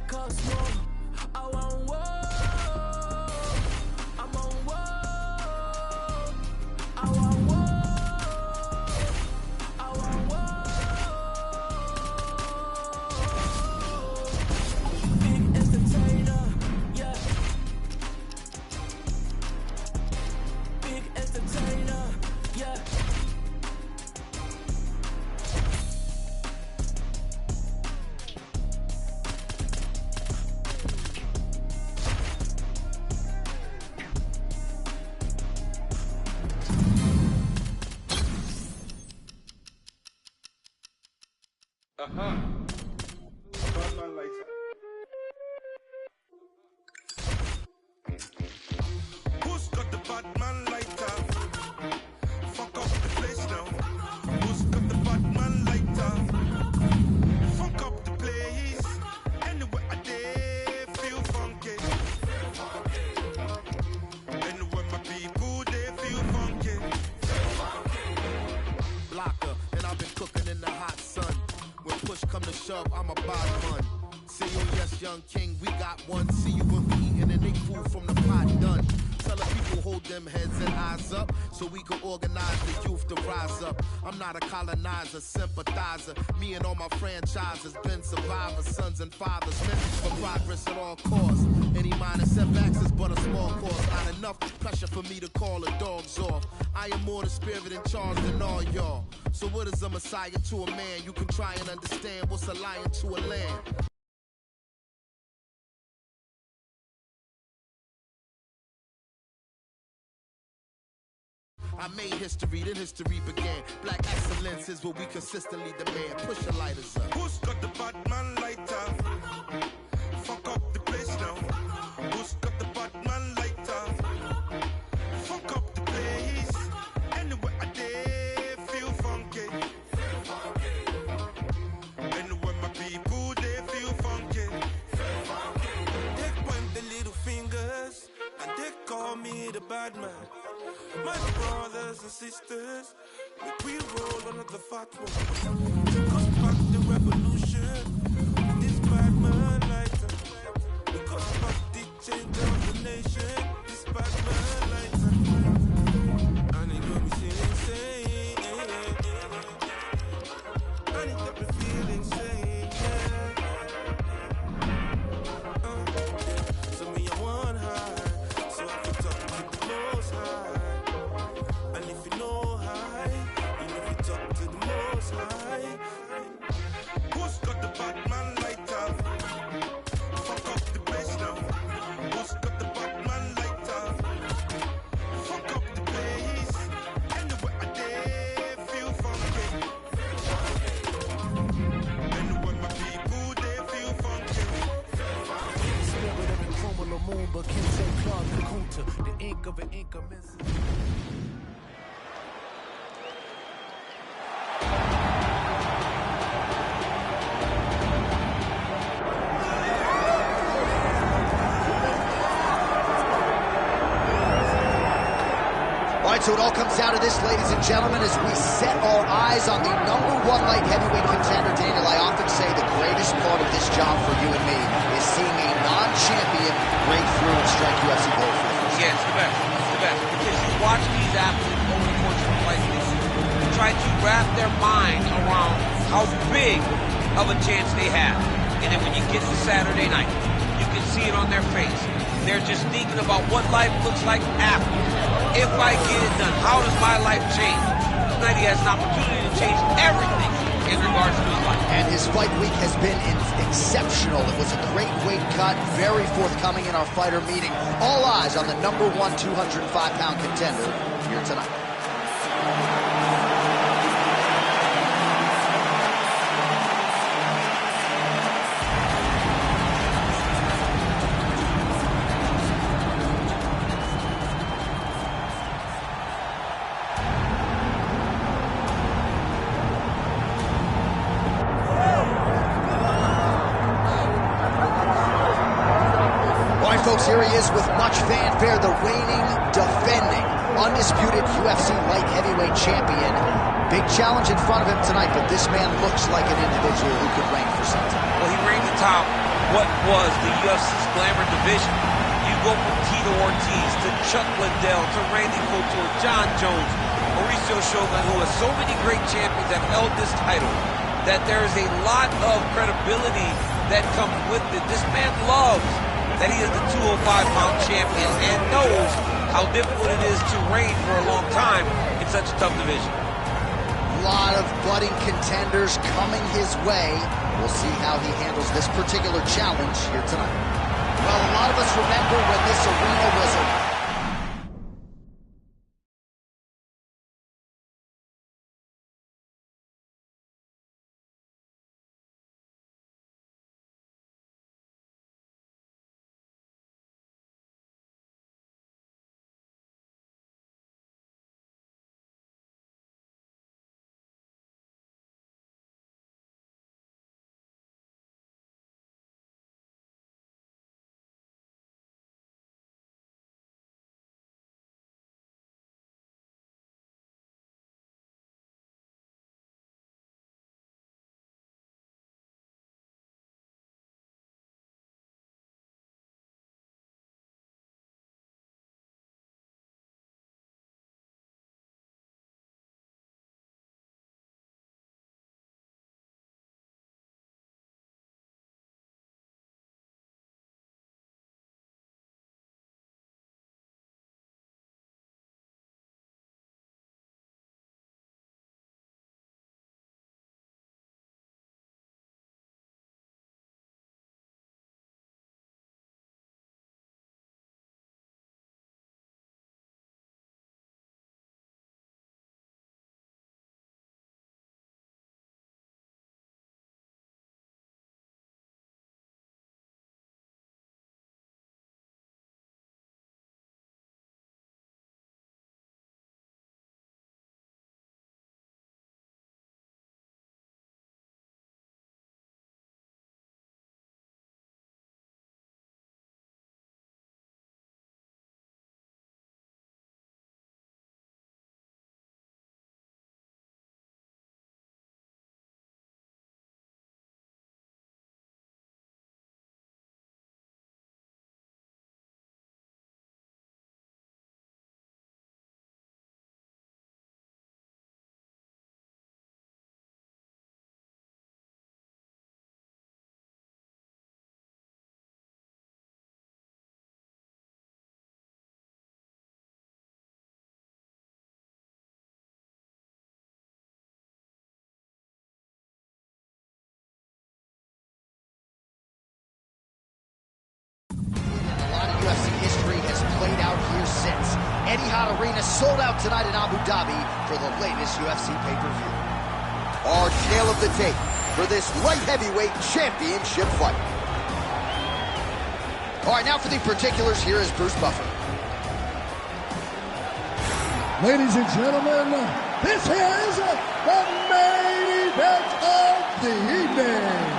cost more. I want war. I'm on war. I want war. I want war. Big entertainer, yeah. Big entertainer, yeah. Batman lighter. Who's got the Batman lighter? Fuck up the place now. Who's got the Batman lighter? Fuck up the place. Anywhere I dare feel funky. Anywhere my people they feel funky. Blocker, and I've been cooking in the hot sun. When push come to shove, I'm a bottom one. See you, yes, young king, we got one. See you when we eating and they food from the pot done. Tell the people hold them heads and eyes up so we can organize the youth to rise up. I'm not a colonizer, sympathizer. Me and all my franchises been survivors, sons and fathers, meant for progress at all costs. Any minor setbacks is but a small cost. Not enough pressure for me to call the dogs off. I am more the spirit in charge than all y'all. So what is a messiah to a man? You can try and understand what's a lion to a lamb. I made history, then history began. Black excellence is what we consistently demand. Push your lighters up. Who's got the Batman lighter? Fuck up the place now. Who's got the Batman lighter? Fuck up the place. Anywhere I dare feel funky. Anywhere my people they feel funky. They point the little fingers and they call me the bad man. My brothers and sisters, we roll another fat one. Take us back the revolution. This bad man lighter. Because back the change of the nation. This bad man lighter. And it got me feeling insane. And it got me feeling insane. So me I want high, so I can talk to the most high. And if you know high, you know you talk to the most high. Who's got the Batman lighter? Fuck up the place now. Who's got the Batman lighter? Fuck up the place. Anywhere I dare feel funky. Anywhere my people they feel funky. Spirit of the chroma the moon, but can't say Clark the Kunta, the ink of an increment. All right, so it all comes down to this, ladies and gentlemen, as we set our eyes on the #1 light heavyweight contender. Daniel, I often say the greatest part of this job for you and me is seeing a non-champion break through and strike UFC gold for the first time. Yeah, it's the best. It's the best. Because you watch these athletes over the course of a fight, they try to wrap their mind around how big of a chance they have. And then when you get to Saturday night, you can see it on their face. They're just thinking about what life looks like after. If I get it done, how does my life change? Tonight he has an opportunity to change everything in regards to his life. And his fight week has been exceptional. It was a great weight cut, very forthcoming in our fighter meeting. All eyes on the #1 205-pound contender here tonight. Folks, here he is with much fanfare, the reigning, defending, undisputed UFC light heavyweight champion. Big challenge in front of him tonight, but this man looks like an individual who could reign for some time. Well, he reigned the top what was the UFC's glamour division. You go from Tito Ortiz to Chuck Liddell to Randy Couture, John Jones, Mauricio Shogun, who has so many great champions that have held this title, that there is a lot of credibility that comes with it. This man loves that he is the 205-pound champion and knows how difficult it is to reign for a long time in such a tough division. A lot of budding contenders coming his way. We'll see how he handles this particular challenge here tonight. Well, a lot of us remember when this arena was a UFC history has played out here since. Etihad Arena sold out tonight in Abu Dhabi for the latest UFC pay-per-view. Our tale of the tape for this light heavyweight championship fight. All right, now for the particulars, here is Bruce Buffer. Ladies and gentlemen, this is the main event of the evening.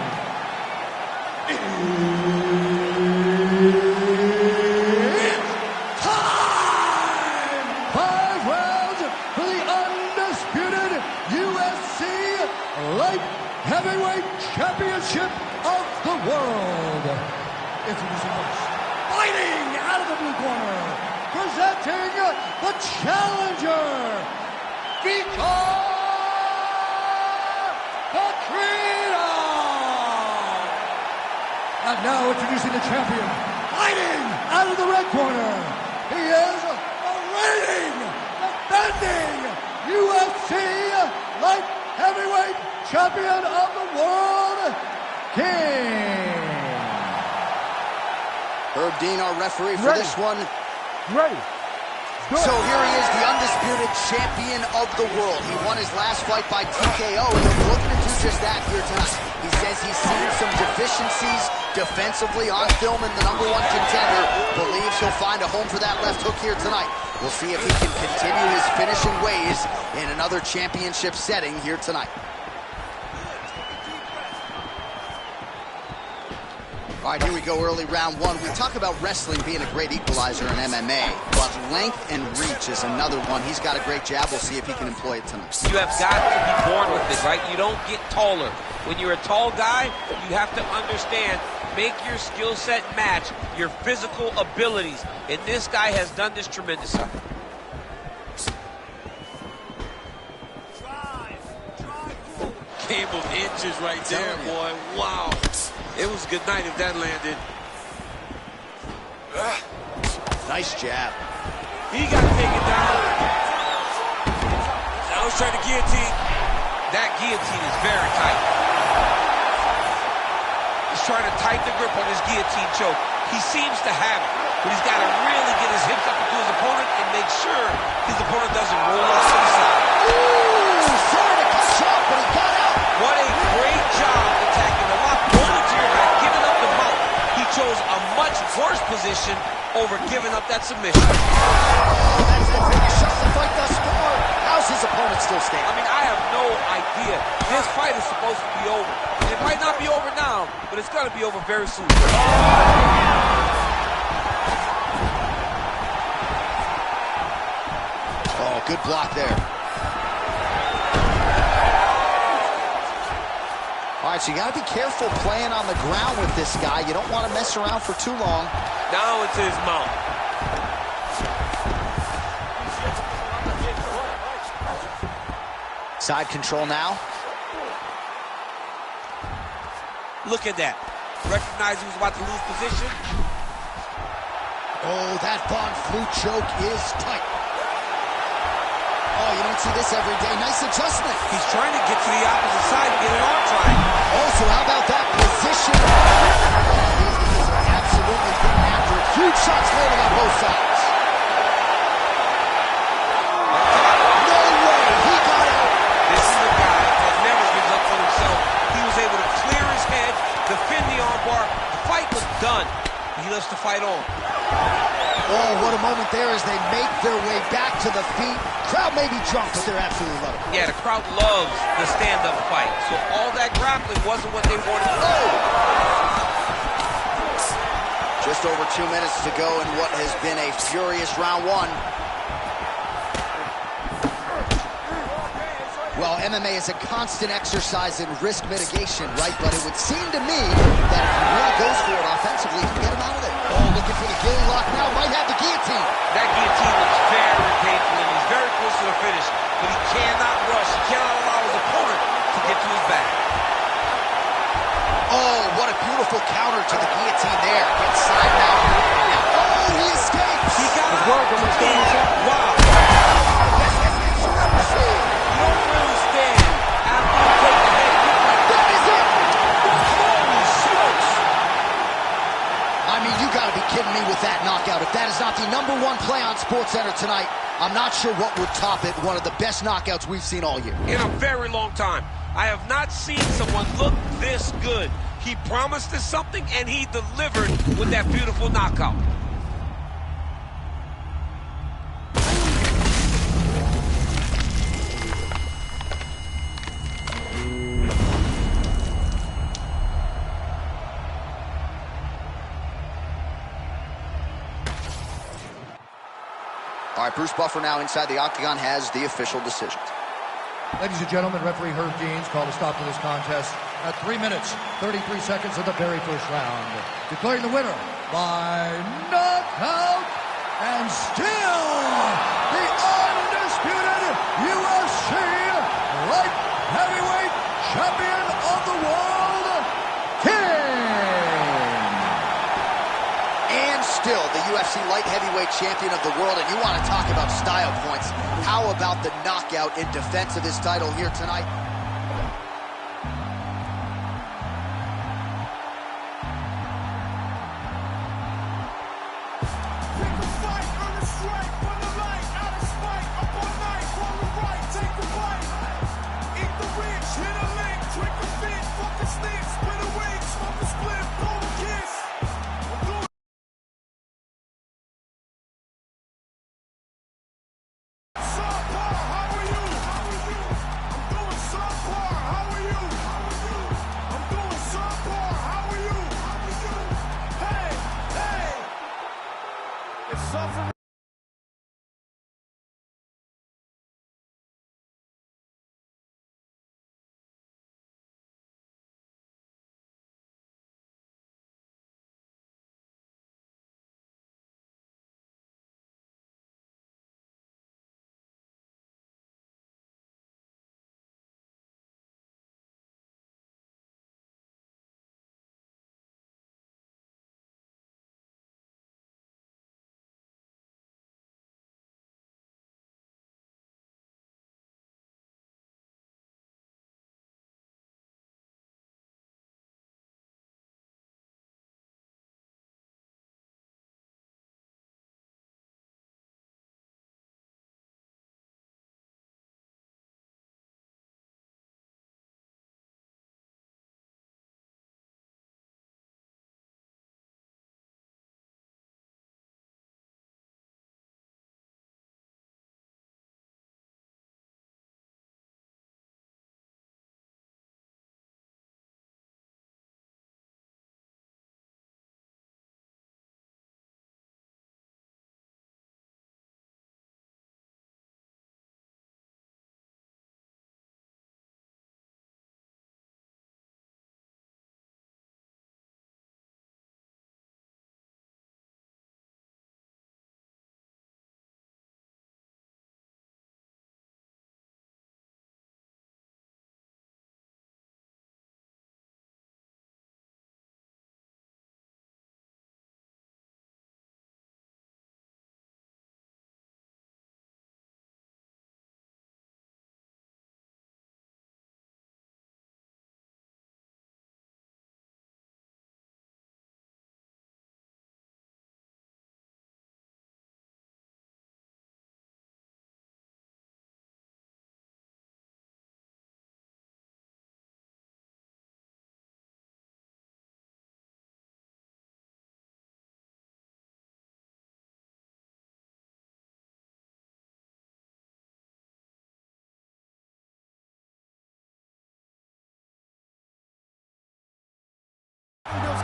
Heavyweight Championship of the world. Introducing first, fighting out of the blue corner, presenting the challenger, Vitor Petrino. And now introducing the champion, fighting out of the red corner, he is the reigning, defending UFC light heavyweight champion of the world, King. Herb Dean, our referee for this one. Ready. Good. So here he is, the undisputed champion of the world. He won his last fight by TKO, and he'll be looking to do just that here tonight. He says he's seen some deficiencies defensively on film in the #1 contender. Believes he'll find a home for that left hook here tonight. We'll see if he can continue his finishing ways in another championship setting here tonight. All right, here we go, early round one. We talk about wrestling being a great equalizer in MMA, but length and reach is another one. He's got a great jab. We'll see if he can employ it tonight. You have got to be born with it, right? You don't get taller. When you're a tall guy, you have to understand, make your skill set match your physical abilities. And this guy has done this tremendously. Game of inches right there, boy. Wow. It was a good night if that landed. Nice jab. He got taken down. Now he's trying to guillotine. That guillotine is very tight. He's trying to tighten the grip on his guillotine choke. He seems to have it, but he's got to really get his hips up into his opponent and make sure his opponent doesn't roll off to the side. Ooh, sorry to cut short, but he got out. What a great job attacking the lock, rolling to your back, giving up the mount. He chose a much worse position over giving up that submission. Oh, that's the finish of the fight thus far. How's his opponent still standing? I mean, I have no idea. This fight is supposed to be over. And it might not be over now, but it's going to be over very soon. Oh, good block there. All right, so you got to be careful playing on the ground with this guy. You don't want to mess around for too long. Now into his mount. Side control now. Look at that. Recognized he was about to lose position. Oh, that Von Flue choke is tight. Oh, you don't see this every day. Nice adjustment. He's trying to get to the opposite side and get an arm triangle. Oh, so how about that position? These guys are absolutely getting after it. Huge shots landing on both sides. No way, he got it. This is a guy that never gives up on himself. He was able to clear his head, defend the armbar. The fight was done. He lets the fight on. Oh, what a moment there as they make their way back to the feet. Crowd may be drunk, but they're absolutely loving it. Yeah, the crowd loves the stand-up fight. So all that grappling wasn't what they wanted. Oh! Just over 2 minutes to go in what has been a furious round one. Well, MMA is a constant exercise in risk mitigation, right? But it would seem to me that if he really goes for it offensively, he can get him out of there. Oh, looking for the gilly lock now. Might have the guillotine. That guillotine looks very painful, and he's very close to the finish. But he cannot rush. He cannot allow his opponent to get to his back. Oh, what a beautiful counter to the guillotine there. Gets side mount. Oh, he escapes. He got it. Wow. You don't really stand after you take the head kick like that. That is it. Holy smokes. I mean, you got to be kidding me with that knockout. If that is not the #1 play on SportsCenter tonight, I'm not sure what would top it. One of the best knockouts we've seen all year. In a very long time. I have not seen someone look this good. He promised us something, and he delivered with that beautiful knockout. All right, Bruce Buffer now inside the octagon has the official decision. Ladies and gentlemen, referee Herb Deans called a stop to this contest at 3 minutes, 33 seconds of the very first round. Declaring the winner by knockout and still the undisputed UFC light heavyweight champion of the world, King. And still the UFC light heavyweight champion of the world. And you want to talk about style points. How about the knockout in defense of his title here tonight?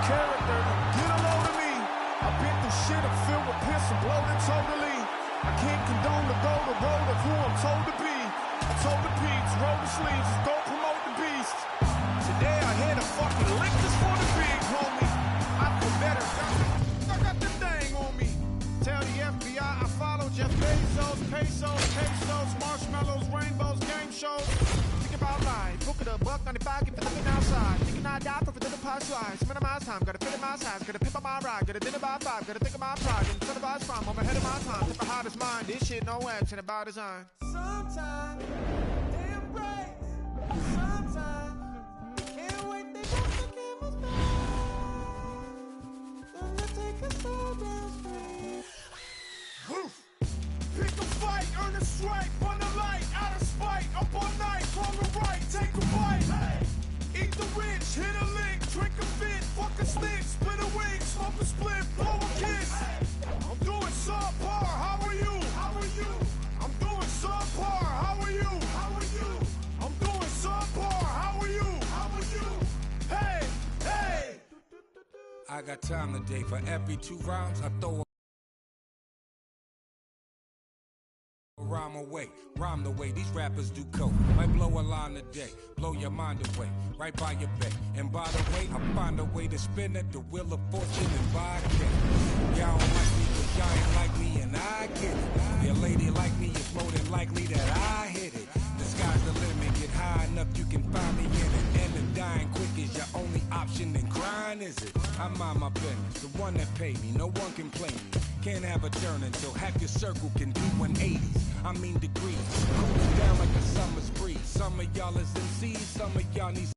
carrot dirty. Get a load of me. I've been through shit, I'm filled with piss and bloated totally. I can't condone the go the road of who I'm told to be. I told the peeps, roll the sleeves, just don't promote the beast. Today I had to fucking lick this for the big homie. I feel better, I got the thing on me. Tell the FBI I follow Jeff Bezos, pesos, marshmallows, rainbows, game shows. Think about life, book it a $1.95, if you're looking outside. Thinking I die, prefer the pie slice. Minimize time, gotta fit in my size, gotta pimp on my ride, gotta dinner by 5, gotta think of my pride, and incentivize from, I'm ahead of my time. If I hide his mind, this shit no action about design. Sometimes, damn right, sometimes, can't wait, they got the cameras back. Gonna take us all down straight. Pick a fight, earn a strike, run a light, out of spite, up all night, wrong or right, take a bite. Hey. Eat the rich, hit a lick, drink a fit, fuck a stick, split a wing, smoke a split, blow a kiss. Hey. I'm doing subpar, how are you? How are you? I'm doing subpar, how are you? How are you? I'm doing subpar, how are you? How are you? Hey, hey. I got time today for every 2 rounds, I throw rhyme the way these rappers do coke. Might blow a line today, blow your mind away, right by your bed. And by the way, I find a way to spin at the wheel of fortune and buy a cat. Y'all don't like me cause y'all ain't like me and I get it. Your lady like me is more than likely that I hit it. The sky's the limit, get high enough you can find me in it. And the dying quick is your only option, then crying is it. I mind my business, the one that paid me, no one can play me. Can't have a turn until half your circle can do 180s. I mean degrees, cooling down like a summer's breeze. Some of y'all is MCs, some of y'all need